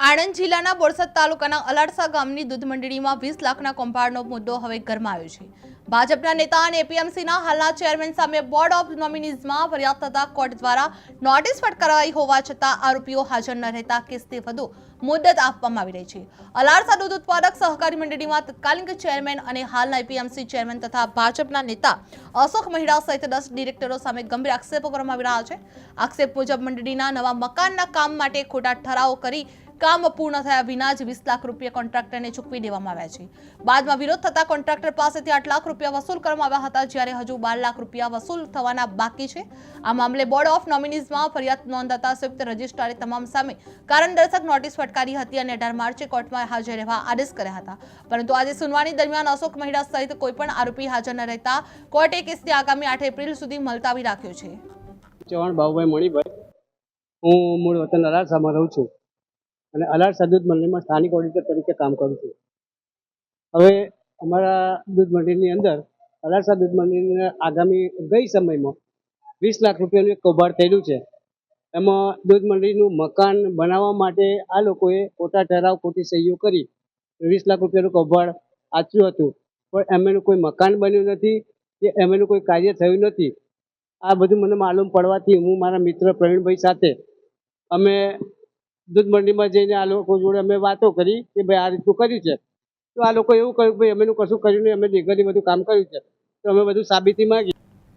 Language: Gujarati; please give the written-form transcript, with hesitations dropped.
આણંદ જિલ્લાના બોરસદ તાલુકાના અલાડસા ગામની દૂધ મંડળીમાં 20 લાખના કૌભાંડનો મુદ્દો હવે ગરમાયો છે। ભાજપના નેતા અને એપીએમસીના હાલના ચેરમેન સામે બોર્ડ ઓફ નોમિનીઝમાં ફરિયાદ થતા કોર્ટ દ્વારા નોટિસ ફટકારાઈ હોવા છતાં આરોપીઓ હાજર ન રહેતા કેસને વધુ મુદત આપવામાં આવી રહી છે। અલાડસા દૂધ ઉત્પાદક સહકારી મંડળીમાં તત્કાલીન ચેરમેન અને હાલના એપીએમસી ચેરમેન તથા ભાજપના નેતા અશોક મહિડા સહિત 10 ડિરેક્ટરો સામે ગંભીર આક્ષેપો કરવામાં આવી રહ્યા છે। આક્ષેપ મુજબ મંડળીના નવા મકાનના કામ માટે ખોટા ઠરાવો કરી કામ પૂર્ણ થયા વિના જ 20 લાખ રૂપિયા કોન્ટ્રાક્ટરને ચૂકવી દેવામાં આવ્યા છે। બાદમાં વિરોધ થતા કોન્ટ્રાક્ટર પાસેથી 8 લાખ રૂપિયા વસૂલ કરવામાં આવ્યા હતા, જ્યારે હજુ 12 લાખ રૂપિયા વસૂલ થવાના બાકી છે। આ મામલે બોર્ડ ઓફ નોમિનીઝમાં ફરિયાદ નોંધાતા સંયુક્ત રજિસ્ટ્રારે તમામ સામે કારણદર્શક નોટિસ ફટકારી હતી અને 18 માર્ચે કોર્ટમાં હાજર રહેવા આદેશ કર્યા હતા, પરંતુ આજે સુનાવણી દરમિયાન અશોક મહિડા સહિત કોઈ પણ આરોપી હાજર ન રહેતા કોર્ટે કેસને આગામી 8 એપ્રિલ સુધી મુલતવી રાખ્યો છે। ચૌહાણ બાબુભાઈ મણિભાઈ, હું મૂળ વતન અલાડસામાં રહું છું અને અલાડસા દૂધ મંડળીમાં સ્થાનિક ઓડિટર તરીકે કામ કરું છું। હવે અમારા દૂધ મંડળીની અંદર અલાડસા દૂધ મંડળીને આગામી ગઈ સમયમાં 20 લાખ રૂપિયાનું એક કૌભાંડ થયેલું છે। એમાં દૂધ મંડળીનું મકાન બનાવવા માટે આ લોકોએ ખોટા ઠરાવ, ખોટી સહીઓ કરી 20 લાખ રૂપિયાનું કૌભાંડ આચર્યું હતું, પણ એમનું કોઈ મકાન બન્યું નથી કે એમનું કોઈ કાર્ય થયું નથી। આ બધું મને માલુમ પડવાથી હું મારા મિત્ર પ્રવીણભાઈ સાથે અમે દૂધ મંડીમાં જઈને આ લોકો જોડે અમે વાતો કરી કે ભાઈ આ રીતનું કર્યું છે, તો આ લોકો એવું કહ્યું કે ભાઈ અમે કશું કર્યું નહીં, અમે લીગલી બધું કામ કર્યું છે, તો અમે બધું સાબિતી માંગી।